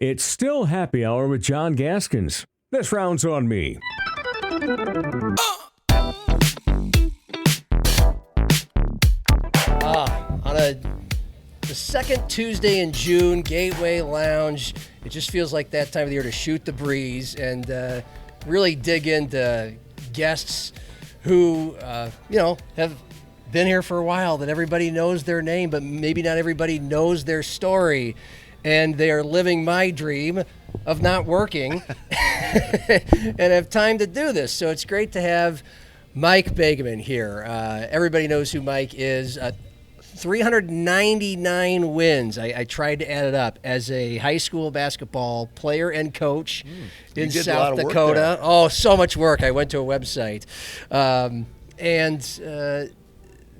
It's still happy hour with John Gaskins. This round's on me. The second Tuesday in June, Gateway Lounge. It just feels like that time of the year to shoot the breeze and really dig into guests who, have been here for a while, that everybody knows their name, but maybe not everybody knows their story. And they are living my dream of not working and have time to do this. So it's great to have Mike Begeman here. Everybody knows who Mike is. 399 wins. I tried to add it up as a high school basketball player and coach in South Dakota. Oh, so much work. I went to a website.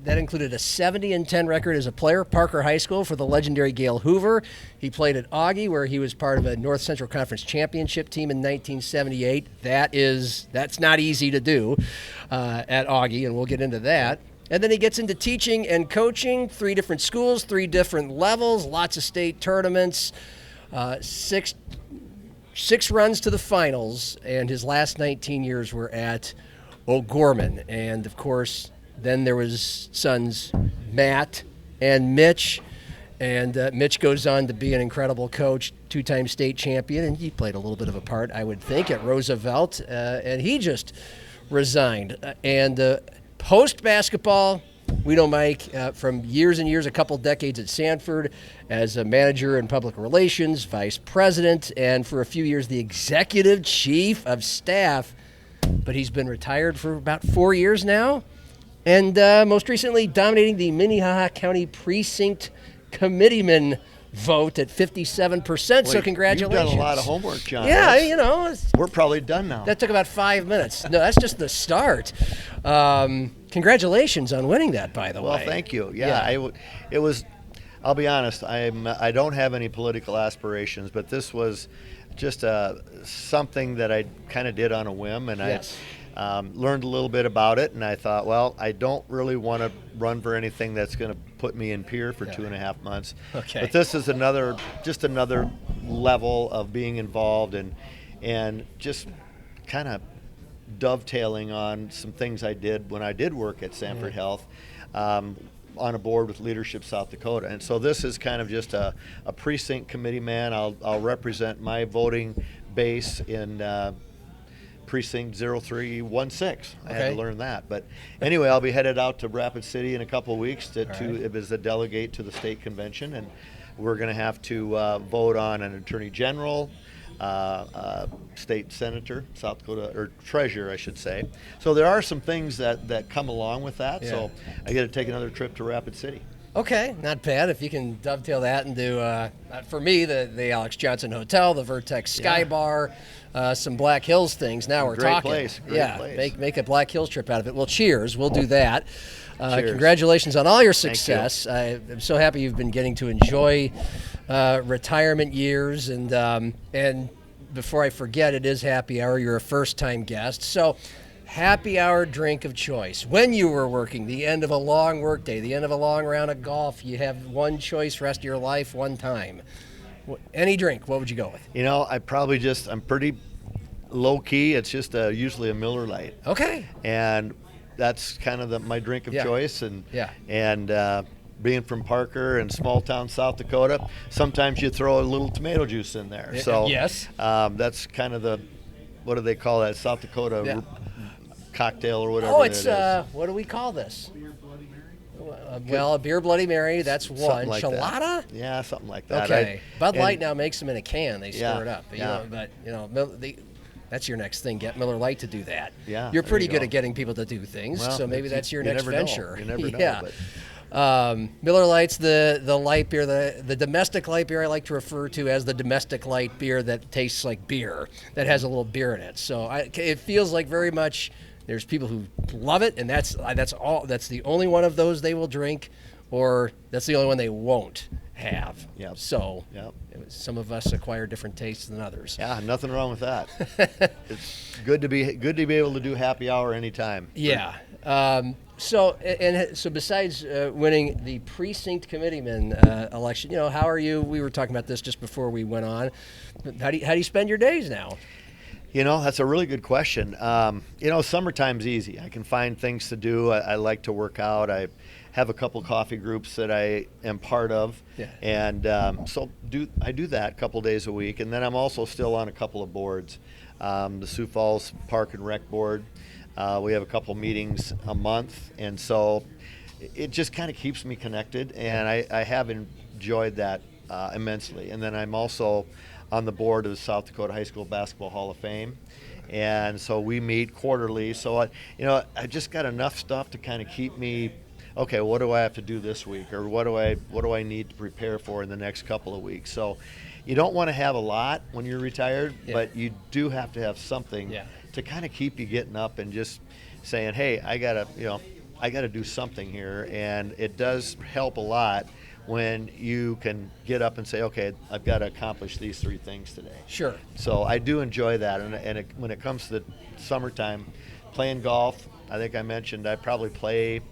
That included a 70-10 record as a player, Parker High School for the legendary Gail Hoover. He played at Augie, where he was part of a North Central Conference championship team in 1978. That's not easy to do at Augie, and we'll get into that. And then he gets into teaching and coaching, 3 different schools, 3 different levels, lots of state tournaments, 6 runs to the finals, and his last 19 years were at O'Gorman. And, of course, then there was sons Matt and Mitch, and Mitch goes on to be an incredible coach, 2-time state champion, and he played a little bit of a part, I would think, at Roosevelt, and he just resigned. Post-basketball, we know Mike from years and years, a couple decades at Sanford as a manager in public relations, vice president, and for a few years the executive chief of staff. But he's been retired for about 4 years now, and most recently dominating the Minnehaha County Precinct Committeeman vote at 57%. So congratulations. You've done a lot of homework, John. Yeah, we're probably done now. That took about 5 minutes. No, that's just the start. Congratulations on winning that, by the way. Well, thank you. It was. I'll be honest. I don't have any political aspirations, but this was just something that I kind of did on a whim, and yes. I learned a little bit about it, and I thought, well, I don't really want to run for anything that's going to put me in Pierre for 2.5 months. Okay. But this is another level of being involved and just kind of dovetailing on some things I did when I did work at Sanford Health, on a board with Leadership South Dakota. And so this is kind of just a precinct committee man. I'll represent my voting base in precinct 0316. I had to learn that. But anyway, I'll be headed out to Rapid City in a couple of weeks as a delegate to the state convention, and we're going to have to vote on an attorney general, state senator, South Dakota, or treasurer, I should say. So there are some things that come along with that. Yeah. So I get to take another trip to Rapid City. Okay, not bad. If you can dovetail that into, for me, the Alex Johnson Hotel, the Vertex Sky Bar, some Black Hills things. Now we're talking. Great place. Make a Black Hills trip out of it. Well, cheers. We'll do that. Cheers. Congratulations on all your success. I'm so happy you've been getting to enjoy retirement years. And before I forget, it is happy hour. You're a first-time guest. So happy hour drink of choice. When you were working, the end of a long workday, the end of a long round of golf, you have one choice rest of your life, one time. Any drink, what would you go with? I'm pretty low-key. It's just usually a Miller Lite. Okay. And that's kind of my drink of choice. And being from Parker and small town South Dakota, sometimes you throw a little tomato juice in there. So yes. That's kind of what do they call that, South Dakota cocktail or whatever. Oh, it's what do we call this? Beer Bloody Mary. A beer Bloody Mary. That's one. Like Chelada. That. Yeah, something like that. Okay. Bud Light now makes them in a can. They stir it up. Yeah. That's your next thing. Get Miller Lite to do that. Yeah. You're pretty good at getting people to do things. Well, so maybe that's your next venture. You never know. Miller Lite's the light beer, the domestic light beer I like to refer to as the domestic light beer that tastes like beer, that has a little beer in it. So it feels like very much there's people who love it, and that's the only one of those they will drink, or that's the only one they won't have. Yep. So some of us acquire different tastes than others. Yeah, nothing wrong with that. It's good to be able to do happy hour anytime. Yeah. So besides winning the precinct committeeman election, how are you? We were talking about this just before we went on. How do you spend your days now? That's a really good question. Summertime's easy. I can find things to do. I like to work out. I have a couple coffee groups that I am part of, Yeah. and I do that a couple days a week. And then I'm also still on a couple of boards, the Sioux Falls Park and Rec Board. We have a couple meetings a month, and so it just kind of keeps me connected, and I have enjoyed that immensely. And then I'm also on the board of the South Dakota High School Basketball Hall of Fame, and so we meet quarterly. So I just got enough stuff to kind of keep me. Okay, what do I have to do this week, or what do I need to prepare for in the next couple of weeks? So you don't want to have a lot when you're retired, but you do have to have something to kind of keep you getting up and just saying, hey, I gotta do something here. And it does help a lot when you can get up and say, okay, I've got to accomplish these 3 things today. Sure. So I do enjoy that. And when it comes to the summertime, playing golf, I think I mentioned I probably play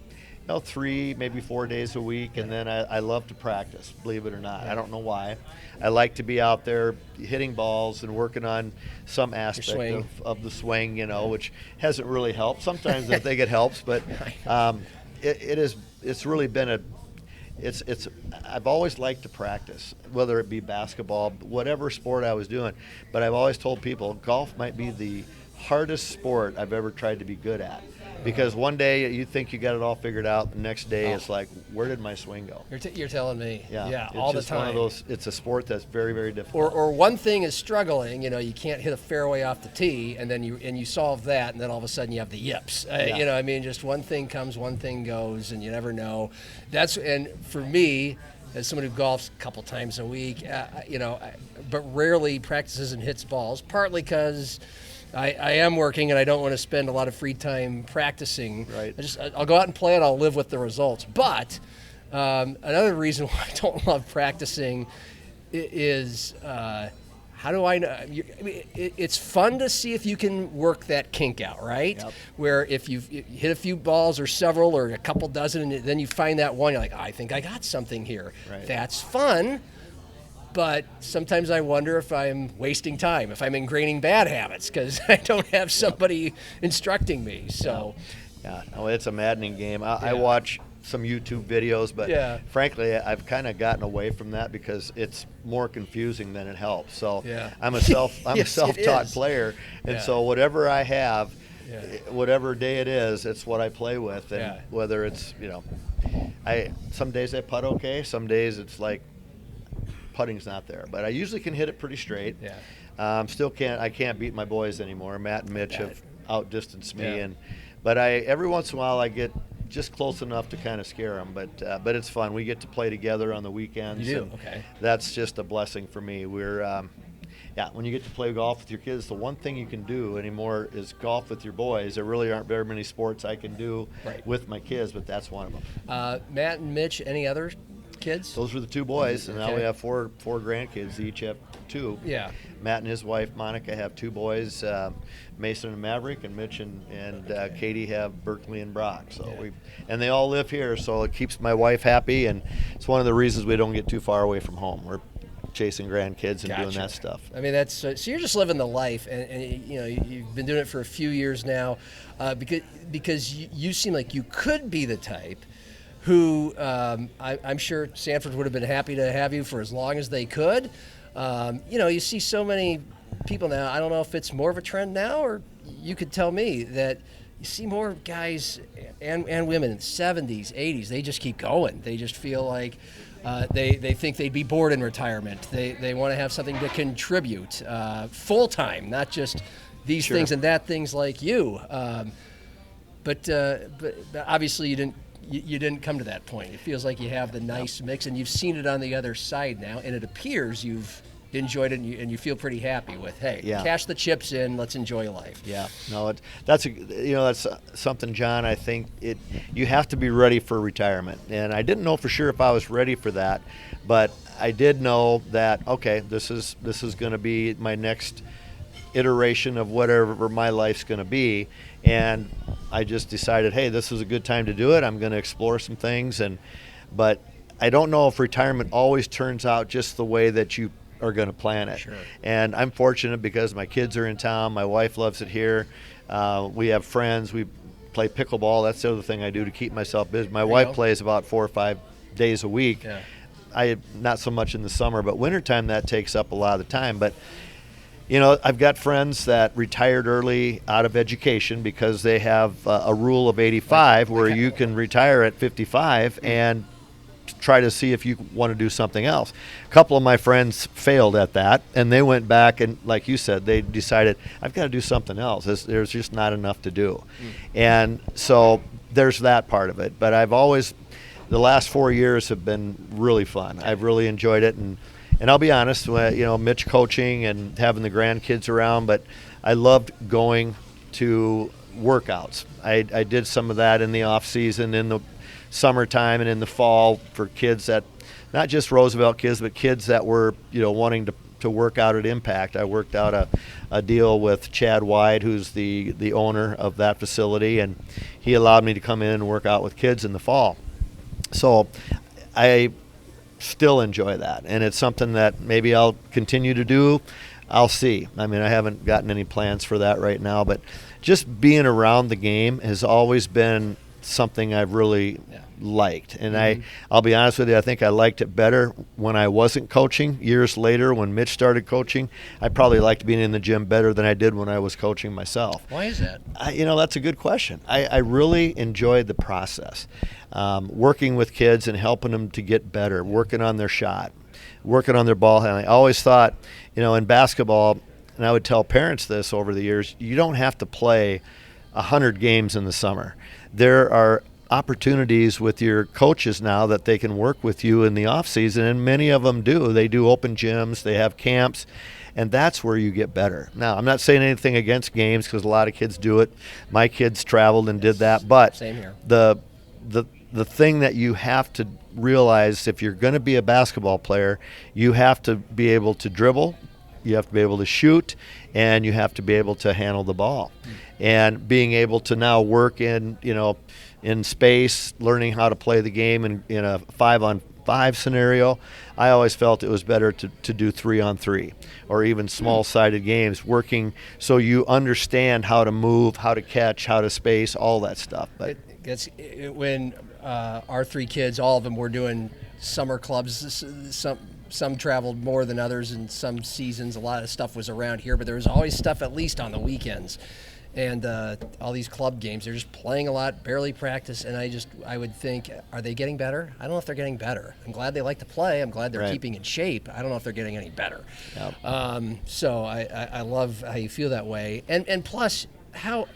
3, maybe 4 days a week, and then I love to practice, believe it or not. I don't know why. I like to be out there hitting balls and working on some aspect of the swing, which hasn't really helped. Sometimes I think it helps, but it's really been I've always liked to practice, whether it be basketball, whatever sport I was doing. But I've always told people golf might be the hardest sport I've ever tried to be good at. Because one day you think you got it all figured out, the next day it's like, where did my swing go? You're telling me. Yeah, all the just time. One of those. It's a sport that's very, very difficult. Or one thing is struggling. You can't hit a fairway off the tee, and then you solve that, and then all of a sudden you have the yips. Just one thing comes, one thing goes, and you never know. And for me, as someone who golfs a couple times a week, but rarely practices and hits balls, partly because I am working and I don't want to spend a lot of free time practicing. Right. I'll go out and play it. I'll live with the results. But another reason why I don't love practicing is how do I know? It's fun to see if you can work that kink out, right? Yep. Where if you hit a few balls or several or a couple dozen, and then you find that one, you're like, I think I got something here. Right. That's fun. But sometimes I wonder if I'm wasting time, if I'm ingraining bad habits because I don't have somebody instructing me. So, it's a maddening game. I watch some YouTube videos, but frankly, I've kind of gotten away from that because it's more confusing than it helps. So I'm a self-taught player, and so whatever I have, whatever day it is, it's what I play with, and whether it's some days I putt okay, some days it's like putting's not there, but I usually can hit it pretty straight. I can't beat my boys anymore. Matt and Mitch have outdistanced me, but every once in a while I get just close enough to kind of scare them. But it's fun. We get to play together on the weekends. You do, okay. That's just a blessing for me. We're when you get to play golf with your kids, the one thing you can do anymore is golf with your boys. There really aren't very many sports I can do with my kids, but that's one of them. Matt and Mitch, any other kids? Those were the 2 boys, and now we have four grandkids. They each have 2. Yeah. Matt and his wife Monica have 2 boys, Mason and Maverick, and Mitch and Katie have Berkeley and Brock. So they all live here, so it keeps my wife happy, and it's one of the reasons we don't get too far away from home. We're chasing grandkids and doing that stuff. I mean, that's so you're just living the life, and you've been doing it for a few years now, because you seem like you could be the type who I'm sure Sanford would have been happy to have you for as long as they could. You see so many people now. I don't know if it's more of a trend now, or you could tell me that you see more guys and women in the 70s, 80s. They just keep going. They just feel like they think they'd be bored in retirement. They want to have something to contribute full time, not just these things and that things like you. But obviously you didn't come to that point. It feels like you have the nice mix, and you've seen it on the other side now, and it appears you've enjoyed it, and you feel pretty happy with, cash the chips in, let's enjoy life. Yeah, no, that's something, John. I think you have to be ready for retirement, and I didn't know for sure if I was ready for that, but I did know that this is going to be my next iteration of whatever my life's going to be, and I just decided, hey, this is a good time to do it. I'm going to explore some things, but I don't know if retirement always turns out just the way that you are going to plan it. Sure. And I'm fortunate because my kids are in town. My wife loves it here. We have friends. We play pickleball. That's the other thing I do to keep myself busy. My wife plays about 4 or 5 days a week. Yeah. I not so much in the summer, but wintertime that takes up a lot of the time. But I've got friends that retired early out of education because they have a rule of 85 where you can retire at 55 and try to see if you want to do something else. A couple of my friends failed at that, and they went back and, like you said, they decided, I've got to do something else. There's just not enough to do. And so there's that part of it. But the last 4 years have been really fun. I've really enjoyed it, and I'll be honest, Mitch coaching and having the grandkids around, but I loved going to workouts. I did some of that in the off season, in the summertime and in the fall for kids that, not just Roosevelt kids, but kids that were, wanting to work out at Impact. I worked out a deal with Chad Wyde, who's the owner of that facility, and he allowed me to come in and work out with kids in the fall. So I still enjoy that, and it's something that maybe I'll continue to do. I'll see. I mean, I haven't gotten any plans for that right now, but just being around the game has always been something I've really liked. And I'll be honest with you, I think I liked it better when I wasn't coaching. Years later, when Mitch started coaching, I probably liked being in the gym better than I did when I was coaching myself. Why is that? That's a good question. I really enjoyed the process. Working with kids and helping them to get better, working on their shot, working on their ball handling. I always thought, in basketball, and I would tell parents this over the years, you don't have to play 100 games in the summer. There are opportunities with your coaches now that they can work with you in the off season, and many of them do. They do open gyms, they have camps, and that's where you get better. Now, I'm not saying anything against games because a lot of kids do it. My kids traveled and did that, but Same here. The thing that you have to realize, if you're going to be a basketball player, you have to be able to dribble, you have to be able to shoot, and you have to be able to handle the ball. And being able to now work in space, learning how to play the game in a 5-on-5 scenario, I always felt it was better to do 3-on-3 or even small-sided games, working so you understand how to move, how to catch, how to space, all that stuff. But when our 3 kids, all of them were doing summer clubs, some traveled more than others, and some seasons a lot of stuff was around here, but there was always stuff at least on the weekends. And all these club games, they're just playing a lot, barely practice, and I would think, are they getting better? I don't know if they're getting better. I'm glad they like to play. I'm glad they're keeping in shape. I don't know if they're getting any better. Yep. So I love how you feel that way. And plus, how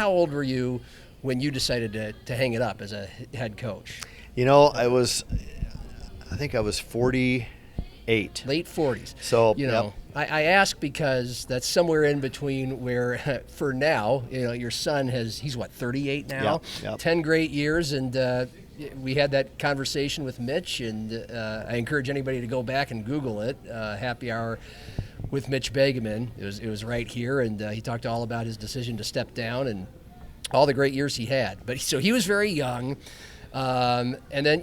old were you when you decided to hang it up as a head coach? I think I was 48. Late 40s. So, I ask because that's somewhere in between where, for now, your son he's 38 now? Yep. 10 great years, and we had that conversation with Mitch, and I encourage anybody to go back and Google it, Happy Hour with Mitch Begeman. It was right here, and he talked all about his decision to step down and all the great years he had. But so he was very young. And then,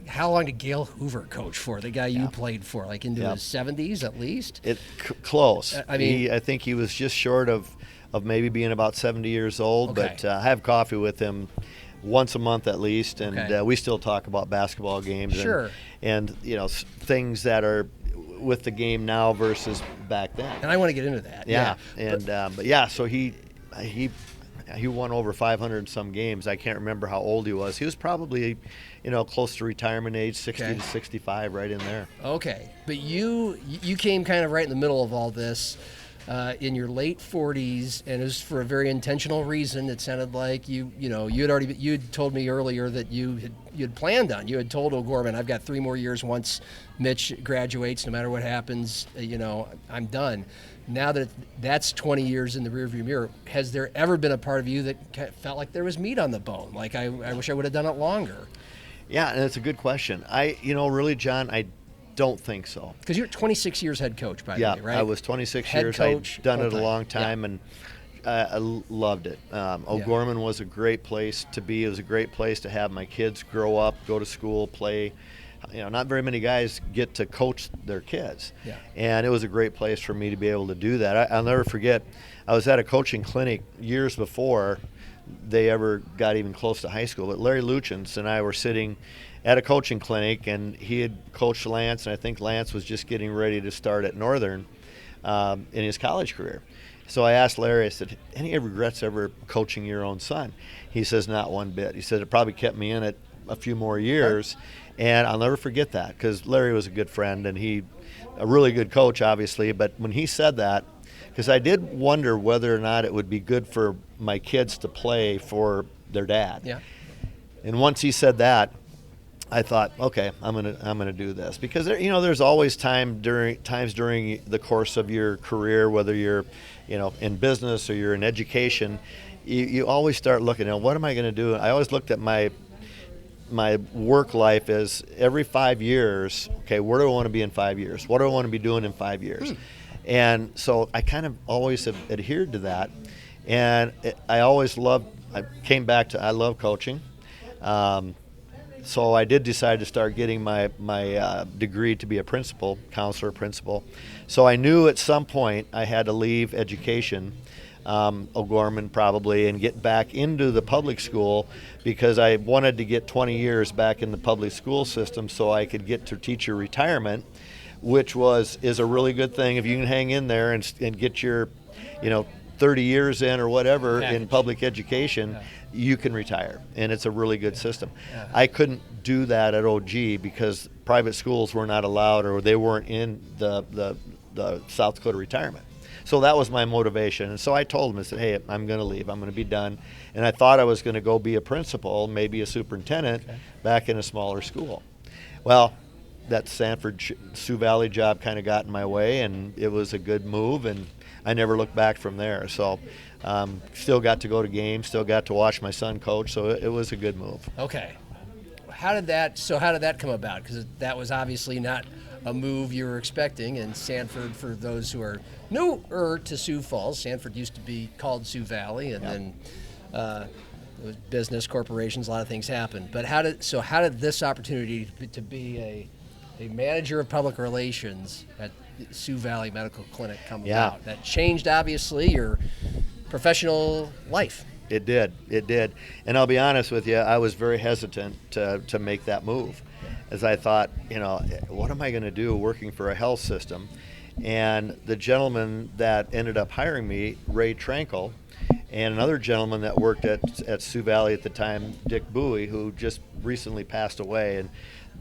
how long did Gail Hoover coach for? The guy you played for, like into his 70s at least? Close. I mean, I think he was just short of maybe being about 70 years old. Okay. But I have coffee with him once a month at least, and we still talk about basketball games. Sure. And things that are with the game now versus back then. And I want to get into that. Yeah. So he won over 500 and some games. I can't remember how old he was. He was probably, close to retirement age, 60 to 65, right in there. Okay, but you came kind of right in the middle of all this in your late 40s, and it was for a very intentional reason. It sounded like you'd told me earlier that you'd planned on. You had told O'Gorman, I've got 3 more years once Mitch graduates. No matter what happens, I'm done. Now that that's 20 years in the rearview mirror, has there ever been a part of you that felt like there was meat on the bone? Like, I wish I would have done it longer. Yeah, and it's a good question. Really, John, I don't think so. Because you're 26 years head coach, by the way, right? I was 26 head years. Coach, I'd done it a long time, and I loved it. O'Gorman was a great place to be. It was a great place to have my kids grow up, go to school, play. Not very many guys get to coach their kids. Yeah. And it was a great place for me to be able to do that. I'll never forget, I was at a coaching clinic years before they ever got even close to high school. But Larry Luchins and I were sitting at a coaching clinic, and he had coached Lance, and I think Lance was just getting ready to start at Northern in his college career. So I asked Larry, I said, any regrets ever coaching your own son? He says, not one bit. He said, it probably kept me in it a few more years. And I'll never forget that, because Larry was a good friend and a really good coach, obviously. But when he said that, because I did wonder whether or not it would be good for my kids to play for their dad. Yeah. And once he said that, I thought, okay, I'm gonna do this, because there's always times during the course of your career, whether you're in business or you're in education, you always start looking at what am I going to do. I always looked at my work life as every 5 years, okay, where do I want to be in 5 years? What do I want to be doing in 5 years? And so I kind of always have adhered to that. And I love coaching. So I did decide to start getting my degree to be a counselor principal. So I knew at some point I had to leave education, O'Gorman probably, and get back into the public school, because I wanted to get 20 years back in the public school system so I could get to teacher retirement, which is a really good thing. If you can hang in there and get your 30 years in or whatever in public education, you can retire, and it's a really good system. I couldn't do that at OG because private schools were not allowed, or they weren't in the South Dakota retirement. So that was my motivation. And so I told him, I said, hey, I'm going to leave. I'm going to be done. And I thought I was going to go be a principal, maybe a superintendent, back in a smaller school. Well, that Sanford Sioux Valley job kind of got in my way, and it was a good move, and I never looked back from there. So still got to go to games, still got to watch my son coach, so it was a good move. Okay. How did that come about? Because that was obviously not a move you were expecting. And Sanford, for those who are newer to Sioux Falls, Sanford used to be called Sioux Valley, and then it was business, corporations, a lot of things happened. But how did this opportunity to be a manager of public relations at Sioux Valley Medical Clinic come about? That changed, obviously, your professional life. It did. And I'll be honest with you, I was very hesitant to make that move, as I thought, what am I going to do working for a health system? And the gentleman that ended up hiring me, Ray Trankel, and another gentleman that worked at Sioux Valley at the time, Dick Bowie, who just recently passed away. And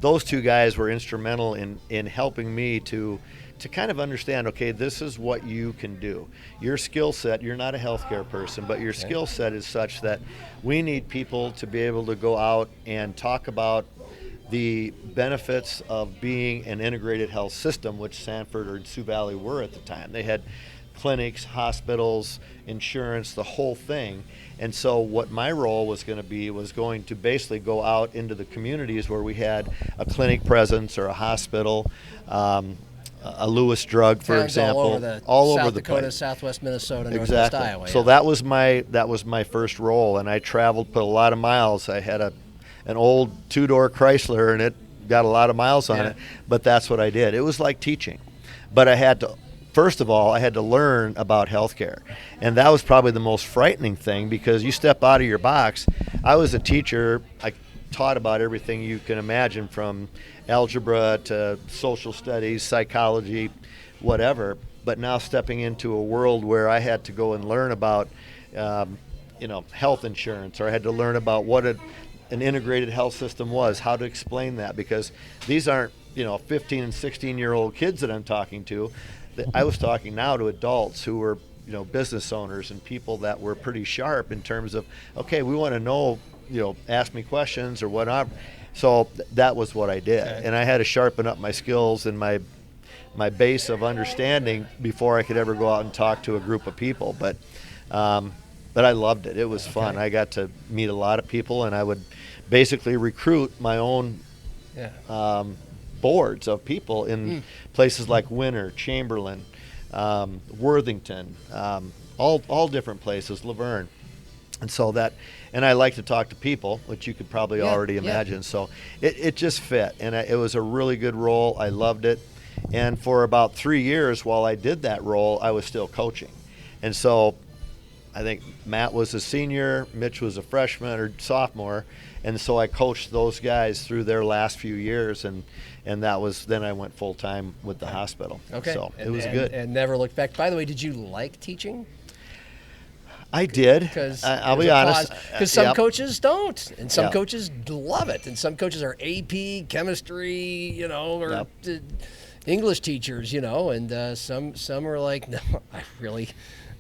those two guys were instrumental in helping me to kind of understand, okay, this is what you can do. Your skill set, you're not a healthcare person, but your skill set is such that we need people to be able to go out and talk about the benefits of being an integrated health system, which Sanford or Sioux Valley were at the time. They had clinics, hospitals, insurance, the whole thing. And so what my role was going to basically go out into the communities where we had a clinic presence or a hospital, a Lewis Drug, for example, all over the South Dakota, place. Southwest Minnesota, Northwest Exactly. Iowa. So that was my first role, and I traveled, put a lot of miles. I had an old two-door Chrysler, and it got a lot of miles on it, but that's what I did. It was like teaching, but first of all, I had to learn about healthcare, and that was probably the most frightening thing, because you step out of your box. I was a teacher. I taught about everything you can imagine, from algebra to social studies, psychology, whatever. But now stepping into a world where I had to go and learn about, health insurance, or I had to learn about what an integrated health system was, how to explain that, because these aren't 15 and 16-year-old kids that I'm talking to. I was talking now to adults who were business owners and people that were pretty sharp in terms of, okay, we want to know, ask me questions or whatnot. So that was what I did, and I had to sharpen up my skills and my base of understanding before I could ever go out and talk to a group of people. But I loved it. It was fun. I got to meet a lot of people, and I would basically recruit my own boards of people in places like Winter, Chamberlain, Worthington, all different places, Laverne. And so and I like to talk to people, which you could probably already imagine. So it just fit, and it was a really good role. I loved it. And for about 3 years while I did that role, I was still coaching. And so I think Matt was a senior, Mitch was a freshman or sophomore, and so I coached those guys through their last few years, and that was, then I went full time with the hospital. Okay. So it was good. And never looked back. By the way, did you like teaching? I did. Because I'll be honest. Because some Yep. coaches don't, and some Yep. coaches love it, and some coaches are AP, chemistry, or English teachers, and some are like, no, I really,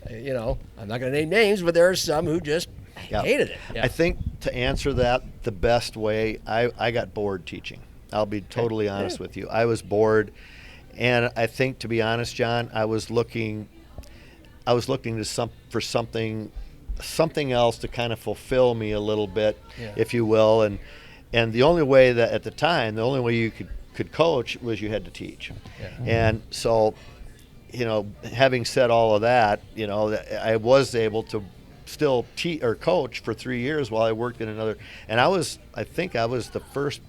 I'm not going to name names, but there are some who just hated it. Yeah. I think to answer that the best way, I got bored teaching. I'll be totally honest with you. I was bored, and I think, to be honest, John, I was looking for something else to kind of fulfill me a little bit, if you will. And the only way that at the time, the only way you could coach was you had to teach. Yeah. And so, having said all of that, I was able to still teach or coach for 3 years while I worked in another. And I think I was the first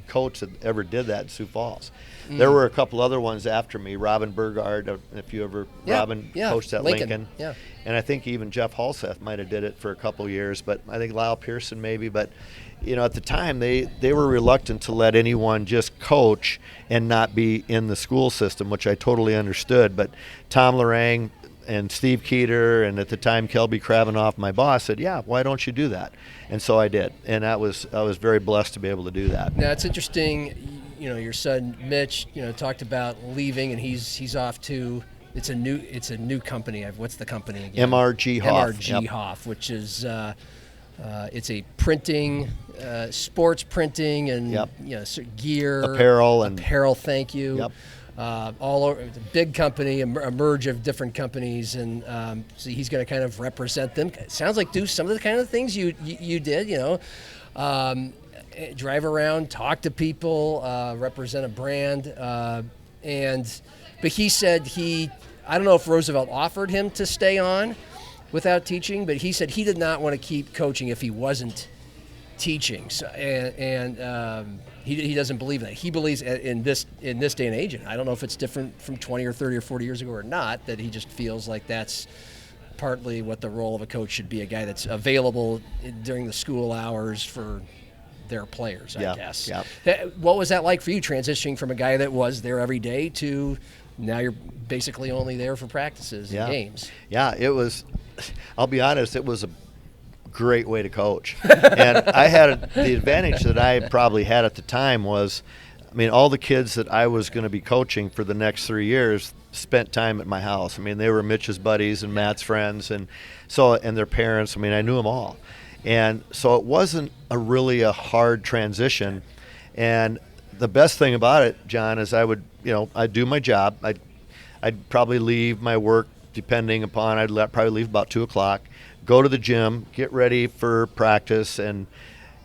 coach that ever did that in Sioux Falls. There were a couple other ones after me. Robin Burgard, if you ever, Robin coached at Lincoln. Yeah. And I think even Jeff Halseth might have did it for a couple years, but I think Lyle Pearson maybe. But, at the time, they were reluctant to let anyone just coach and not be in the school system, which I totally understood. But Tom Lorang and Steve Keeter, and at the time Kelby Kravinoff, my boss, said, yeah, why don't you do that? And so I did. And I was very blessed to be able to do that. Now, it's interesting. Your son Mitch, talked about leaving, and he's off to. It's a new company. What's the company again? MRG Hoff. MRG Hoff, which is it's a printing, sports printing, and gear, apparel. Thank you. Yep. All over, it's a big company, a merge of different companies, and so he's going to kind of represent them. It sounds like do some of the kind of things you did. Drive around, talk to people, represent a brand, but he said I don't know if Roosevelt offered him to stay on without teaching, but he said he did not want to keep coaching if he wasn't teaching. So, he doesn't believe that. He believes in this day and age, and I don't know if it's different from 20 or 30 or 40 years ago or not, that he just feels like that's partly what the role of a coach should be, a guy that's available during the school hours for their players, I guess. Yeah. What was that like for you, transitioning from a guy that was there every day to now you're basically only there for practices and games? Yeah, it was, I'll be honest, it was a great way to coach. And I had the advantage that I probably had at the time was, all the kids that I was going to be coaching for the next 3 years spent time at my house. They were Mitch's buddies and Matt's friends, and their parents. I knew them all. And so it wasn't really a hard transition. And the best thing about it, John, is I'd do my job. I'd probably leave my work, depending upon, probably leave about 2 o'clock, go to the gym, get ready for practice, and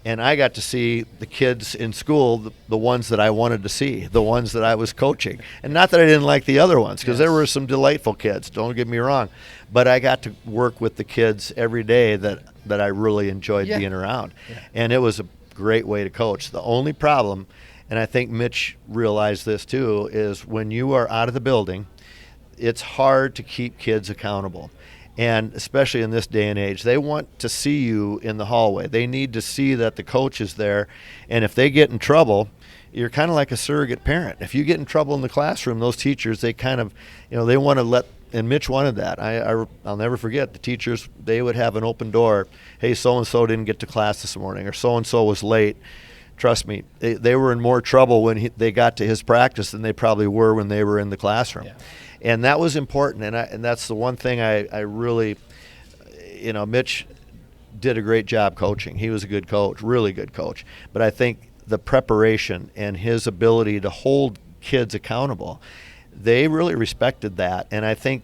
I got to see the kids in school, the ones that I wanted to see, the ones that I was coaching. And not that I didn't like the other ones, because there were some delightful kids, don't get me wrong. But I got to work with the kids every day that I really enjoyed being around. Yeah. And it was a great way to coach. The only problem, and I think Mitch realized this too, is when you are out of the building, it's hard to keep kids accountable. And especially in this day and age, they want to see you in the hallway. They need to see that the coach is there. And if they get in trouble, you're kind of like a surrogate parent. If you get in trouble in the classroom, those teachers, they kind of, they want to let, and Mitch wanted that. I'll never forget, the teachers, they would have an open door. Hey, so-and-so didn't get to class this morning, or so-and-so was late. Trust me, they were in more trouble when they got to his practice than they probably were when they were in the classroom. Yeah. And that was important, and that's the one thing I really, Mitch did a great job coaching. He was a good coach, really good coach. But I think the preparation and his ability to hold kids accountable, they really respected that. And I think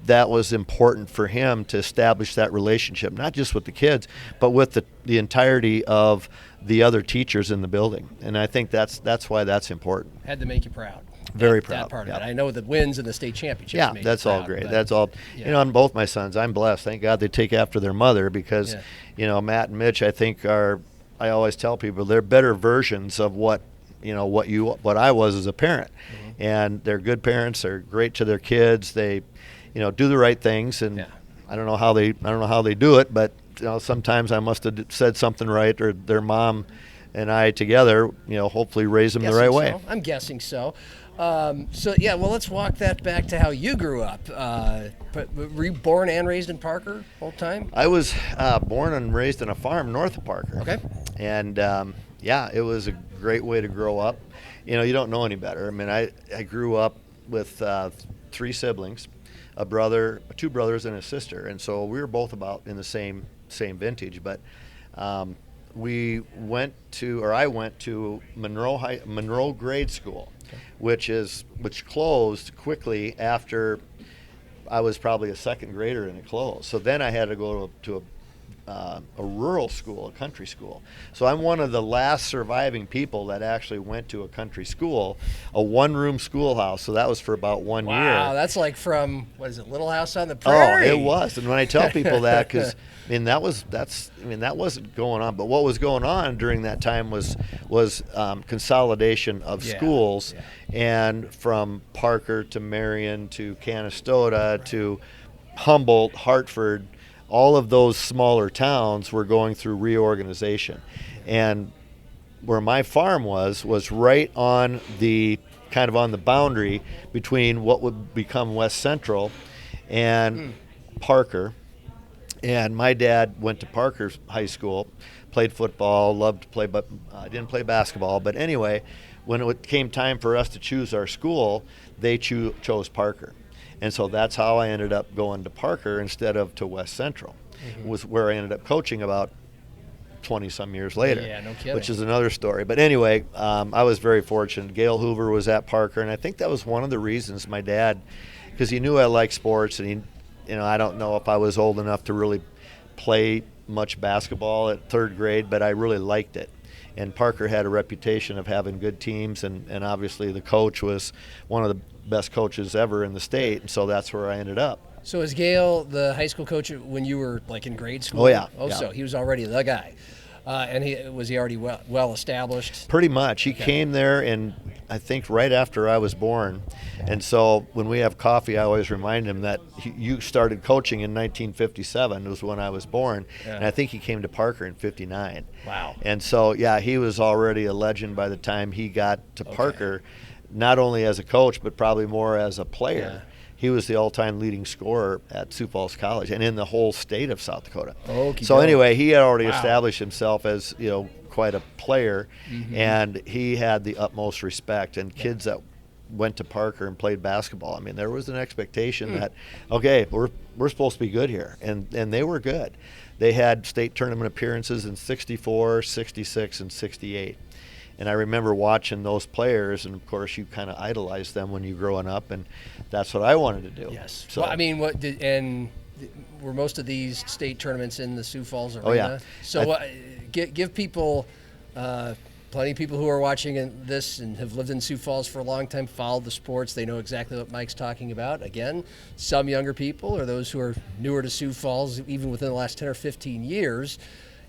that was important for him to establish that relationship, not just with the kids, but with the entirety of the other teachers in the building. And I think that's why that's important. Had to make you proud. Very proud. That part of Yep. it. I know the wins and the state championships. Yeah, made that's you all proud, great. but- That's all. Yeah. On both my sons, I'm blessed. Thank God they take after their mother because, Matt and Mitch, I think are. I always tell people they're better versions of what I was as a parent, and they're good parents. They're great to their kids. They, do the right things, and I don't know how they do it, but sometimes I must have said something right, or their mom and I together, hopefully raise them the right way. I'm guessing so. Well, let's walk that back to how you grew up. But were you born and raised in Parker whole time? I was born and raised on a farm north of Parker. Okay. And it was a great way to grow up. You don't know any better. I mean, I grew up with 3 siblings, a brother, 2 brothers, and a sister, and so we were both about in the same vintage. But I went to Monroe Grade School, which closed quickly after I was probably a second grader and it closed. So then I had to go to a rural school, a country school. So I'm one of the last surviving people that actually went to a country school, a 1-room schoolhouse. So that was for about 1 year. Wow, that's like from, what is it, Little House on the Prairie? Oh, it was. And when I tell people that, because that wasn't going on. But what was going on during that time was consolidation of schools, and from Parker to Marion to Canastota to Humboldt, Hartford. All of those smaller towns were going through reorganization, and where my farm was right on the kind of on the boundary between what would become West Central and Parker. And my dad went to Parker High School, played football, loved to play, but didn't play basketball. But anyway, when it came time for us to choose our school, they chose Parker. And so that's how I ended up going to Parker instead of to West Central, was where I ended up coaching about 20-some years later, Yeah, no kidding. which is another story. But anyway, I was very fortunate. Gail Hoover was at Parker, and I think that was one of the reasons my dad, because he knew I liked sports, and I don't know if I was old enough to really play much basketball at 3rd grade, but I really liked it. And Parker had a reputation of having good teams, and obviously the coach was one of the best coaches ever in the state, and so that's where I ended up. So is Gail the high school coach when you were like in grade school? Oh, yeah. Oh, Yeah. so he was already the guy. And was he already well established? Pretty much. He came there, and I think right after I was born. And so when we have coffee, I always remind him that you started coaching in 1957 was when I was born. Yeah. And I think he came to Parker in 59. Wow. And so, he was already a legend by the time he got to Parker, not only as a coach, but probably more as a player. Yeah. He was the all-time leading scorer at Sioux Falls College and in the whole state of South Dakota. Okey So doke. anyway, he had already Wow. established himself as quite a player, and he had the utmost respect. And kids that went to Parker and played basketball, I mean, there was an expectation that, okay, we're supposed to be good here, and they were good. They had state tournament appearances in 64, 66, and 68. And I remember watching those players, and of course you kind of idolize them when you're growing up, and that's what I wanted to do. Yes. So, Well, I mean, were most of these state tournaments in the Sioux Falls Arena? Oh, yeah. So give people, plenty of people who are watching this and have lived in Sioux Falls for a long time, followed the sports, they know exactly what Mike's talking about. Again, some younger people or those who are newer to Sioux Falls, even within the last 10 or 15 years,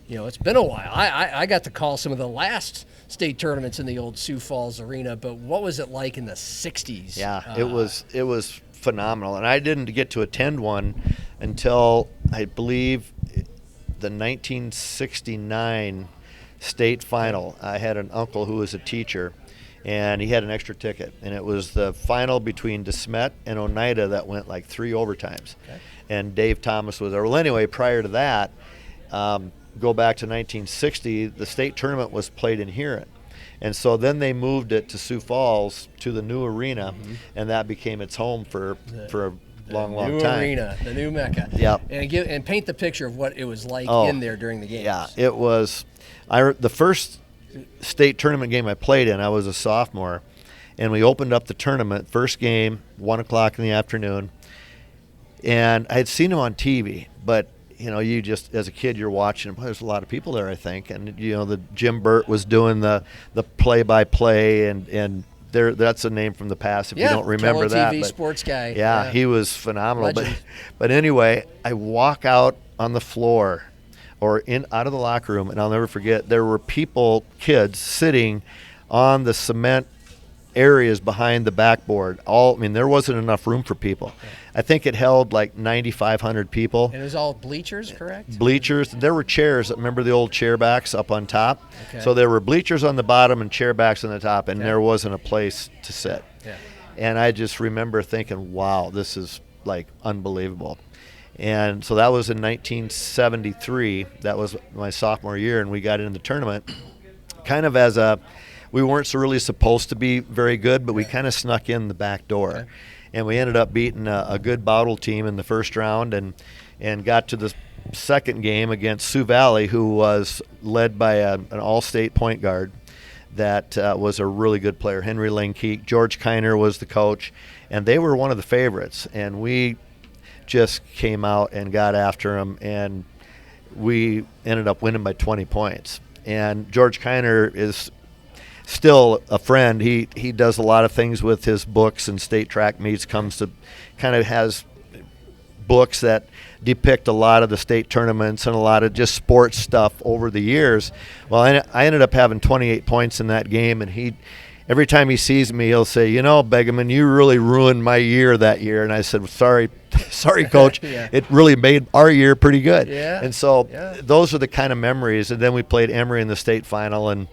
it's been a while. I got to call some of the last state tournaments in the old Sioux Falls Arena, but what was it like in the 60s? Yeah, it was phenomenal. And I didn't get to attend one until, I believe, the 1969 state final. I had an uncle who was a teacher, and he had an extra ticket. And it was the final between DeSmet and Oneida that went like 3 overtimes. Okay. And Dave Thomas was there. Well, anyway, prior to that, go back to 1960, the state tournament was played in Huron. And so then they moved it to Sioux Falls to the new arena, and that became its home for a long new time. arena, the new Mecca. Yep. And paint the picture of what it was like in there during the games. Yeah, it was. The first state tournament game I played in, I was a sophomore, and we opened up the tournament. First game, 1 o'clock in the afternoon, and I had seen him on TV, but you just, as a kid, you're watching. There's a lot of people there, I think, and the Jim Burt was doing the play-by-play, and That's a name from the past if you don't remember Kello that. TV But sports guy. yeah, he was phenomenal. Legend. But anyway, I walk out on the floor or out of the locker room, and I'll never forget, there were kids sitting on the cement areas behind the backboard. There wasn't enough room for people. I think it held like 9,500 people. And it was all bleachers, correct? Bleachers. There were chairs. Remember the old chair backs up on top? Okay. So there were bleachers on the bottom and chair backs on the top, and there wasn't a place to sit. Yeah. And I just remember thinking, wow, this is like unbelievable. And so that was in 1973. That was my sophomore year, and we got into the tournament kind of we weren't so really supposed to be very good, but we kind of snuck in the back door. Okay. And we ended up beating a good Bottle team in the first round and got to the second game against Sioux Valley, who was led by an all-state point guard that was a really good player, Henry Linkeek. George Kiner was the coach, and they were one of the favorites. And we just came out and got after them, and we ended up winning by 20 points. And George Kiner is still a friend. He does a lot of things with his books and state track meets, has books that depict a lot of the state tournaments and a lot of just sports stuff over the years. Well, I ended up having 28 points in that game, and every time he sees me, he'll say, Begeman, you really ruined my year that year. And I said, sorry, Coach. Yeah. It really made our year pretty good. Yeah. And so those are the kind of memories. And then we played Emory in the state final and,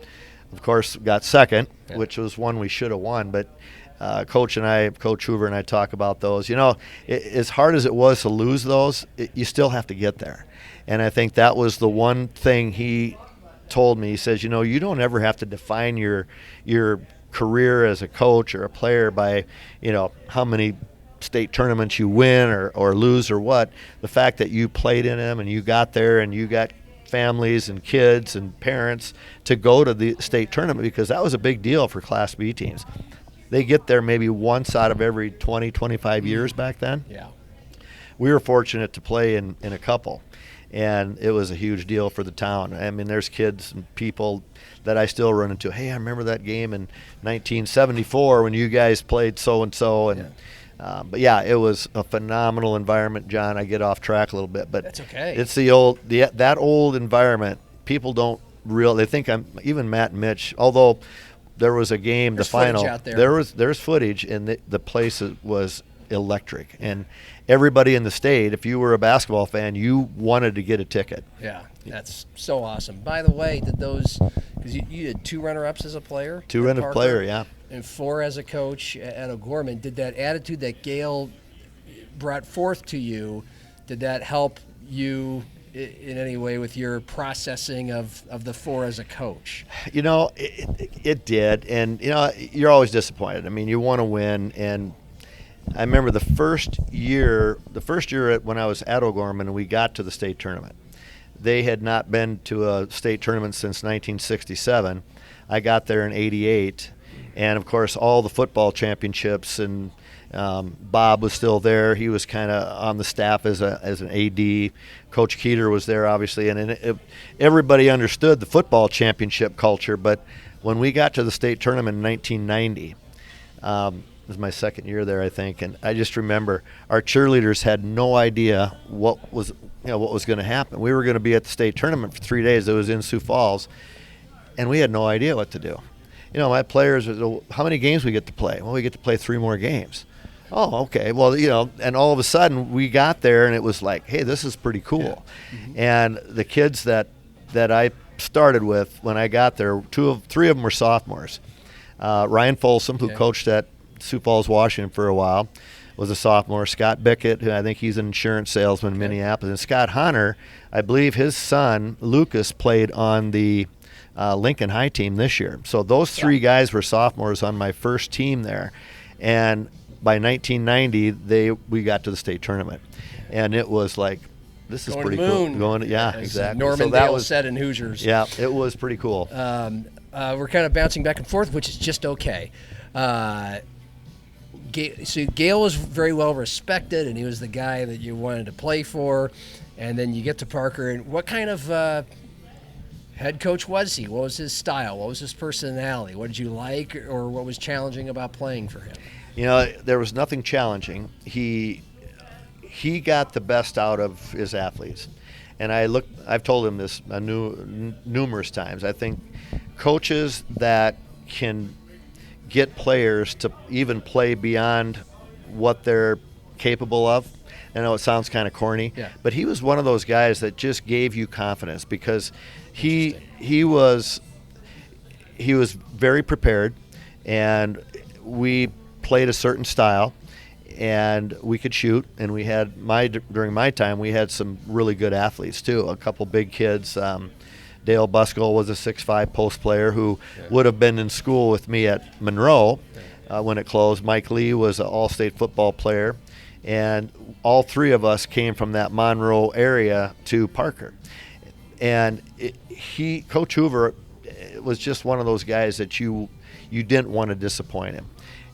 of course, got second, which was one we should have won. But Coach Hoover and I talk about those. As hard as it was to lose those, you still have to get there. And I think that was the one thing he told me. He says, you don't ever have to define your career as a coach or a player by, how many state tournaments you win or lose or what. The fact that you played in them and you got there and you got families and kids and parents to go to the state tournament, because that was a big deal for Class B teams. They get there maybe once out of every 20, 25 years back then. Yeah. We were fortunate to play in a couple, and it was a huge deal for the town. There's kids and people that I still run into. Hey, I remember that game in 1974 when you guys played so-and-so. But it was a phenomenal environment, John. I get off track a little bit, but that's okay. It's that old environment. People don't they think even Matt and Mitch, although there was a game, There's the final, footage out there. There's footage, and the place was electric. And everybody in the state, if you were a basketball fan, you wanted to get a ticket. Yeah, that's so awesome. By the way, because you had 2 runner-ups as a player? 2 runner player, yeah. And 4 as a coach at O'Gorman. Did that attitude that Gail brought forth to you, did that help you in any way with your processing of the 4 as a coach? It did. And, you're always disappointed. You want to win. And I remember the first year when I was at O'Gorman and we got to the state tournament. They had not been to a state tournament since 1967. I got there in 88. And, of course, all the football championships, and Bob was still there. He was kind of on the staff as an AD. Coach Keeter was there, obviously. And everybody understood the football championship culture. But when we got to the state tournament in 1990, it was my second year there, I think. And I just remember our cheerleaders had no idea what was going to happen. We were going to be at the state tournament for 3 days. It was in Sioux Falls. And we had no idea what to do. My players, how many games we get to play? Well, we get to play 3 more games. Oh, okay. Well, and all of a sudden we got there and it was like, hey, this is pretty cool. Yeah. Mm-hmm. And the kids that I started with when I got there, 3 of them were sophomores. Ryan Folsom, who coached at Sioux Falls, Washington for a while, was a sophomore. Scott Bickett, who I think he's an insurance salesman in Minneapolis. And Scott Hunter, I believe his son, Lucas, played on the Lincoln High team this year. So those 3 guys were sophomores on my first team there. And by 1990, we got to the state tournament. And it was like, this is pretty cool. Exactly. Norman Dale said in Hoosiers. Yeah, it was pretty cool. We're kind of bouncing back and forth, which is just okay. So Gale was very well respected, and he was the guy that you wanted to play for. And then you get to Parker, and what kind of Head coach was he? What was his style? What was his personality? What did you like, or what was challenging about playing for him? There was nothing challenging. He got the best out of his athletes. And I've told him this numerous times. I think coaches that can get players to even play beyond what they're capable of. I know it sounds kind of corny, but he was one of those guys that just gave you confidence because he was very prepared, and we played a certain style, and we could shoot, and we had during my time we had some really good athletes too, a couple big kids. Dale Buskell was a 6'5" post player who would have been in school with me at Monroe when it closed. Mike Lee was an all-state football player, and all three of us came from that Monroe area to Parker. And Coach Hoover was just one of those guys that you didn't want to disappoint him.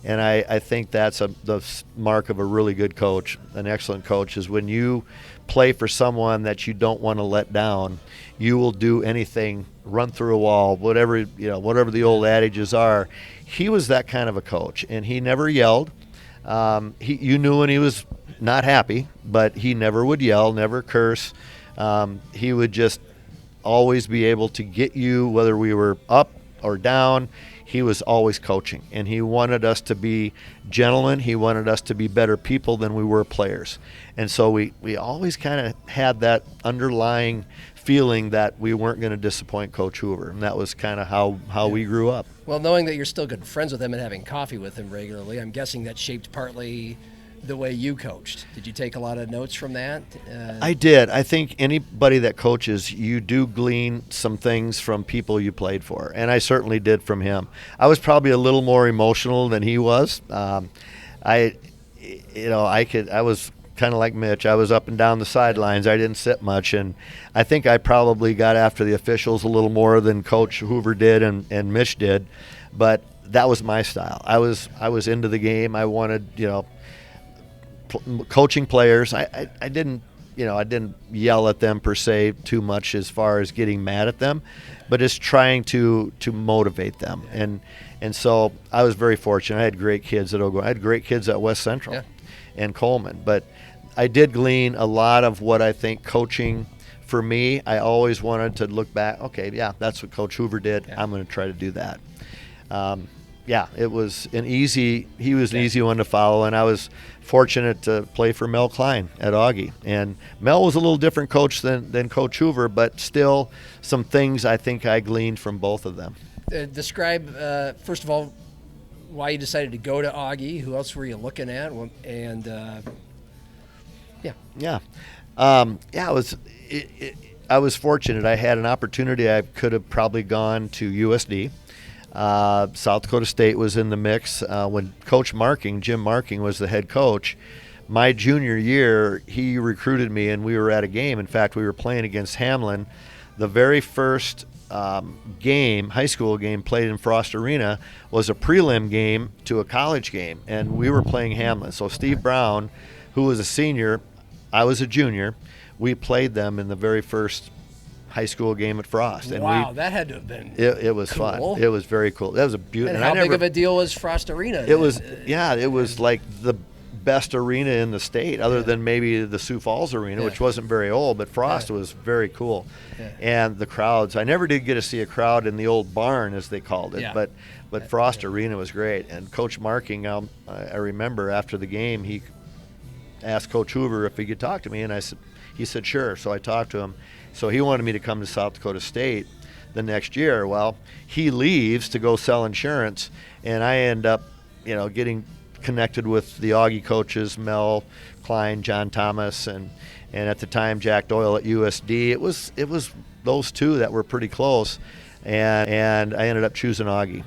And I think that's the mark of a really good coach, an excellent coach, is when you play for someone that you don't want to let down, you will do anything, run through a wall, whatever the old adages are. He was that kind of a coach, and he never yelled. You knew when he was not happy, but he never would yell, never curse. He would just always be able to get you, whether we were up or down. He was always coaching, and he wanted us to be gentlemen. He wanted us to be better people than we were players. And so we always kind of had that underlying feeling that we weren't going to disappoint Coach Hoover, and that was kind of how we grew up. Well, knowing that you're still good friends with him and having coffee with him regularly, I'm guessing that shaped partly the way you coached. Did you take a lot of notes from that? I did. I think anybody that coaches, you do glean some things from people you played for, and I certainly did from him. I was probably a little more emotional than he was. I was kind of like Mitch. I was up and down the sidelines. I didn't sit much, and I think I probably got after the officials a little more than Coach Hoover did and Mitch did, but that was my style. I was into the game. I wanted, coaching players. I didn't yell at them per se too much as far as getting mad at them, but just trying to motivate them. And so I was very fortunate. I had great kids at Oklahoma. I had great kids at West Central and Coleman. But I did glean a lot of what I think coaching for me. I always wanted to look back. Okay, that's what Coach Hoover did. I'm going to try to do that. It was he was an easy one to follow, and I was fortunate to play for Mel Klein at Augie. And Mel was a little different coach than Coach Hoover, but still some things I think I gleaned from both of them. Describe, first of all, why you decided to go to Augie. Who else were you looking at? And I was fortunate. I had an opportunity. I could have probably gone to USD. South Dakota State was in the mix. When Jim Marking was the head coach, my junior year, he recruited me, and we were at a game. In fact, we were playing against Hamlin. The very first high school game played in Frost Arena was a prelim game to a college game, and we were playing Hamlin. So Steve Brown, who was a senior, I was a junior, we played them in the very first high school game at Frost. And that had to have been it was cool. Fun. It was very cool. That was a beautiful. And how big of a deal was Frost Arena? It was like the best arena in the state, other than maybe the Sioux Falls Arena, which wasn't very old, but Frost was very cool. And the crowds, I never did get to see a crowd in the old barn, as they called it, but Frost Arena was great. And Coach Marking, I remember after the game, he asked Coach Hoover if he could talk to me, and he said sure. So I talked to him. So he wanted me to come to South Dakota State the next year. Well, he leaves to go sell insurance, and I end up, getting connected with the Augie coaches, Mel Klein, John Thomas, and at the time Jack Doyle at USD. It was those two that were pretty close, and I ended up choosing Augie.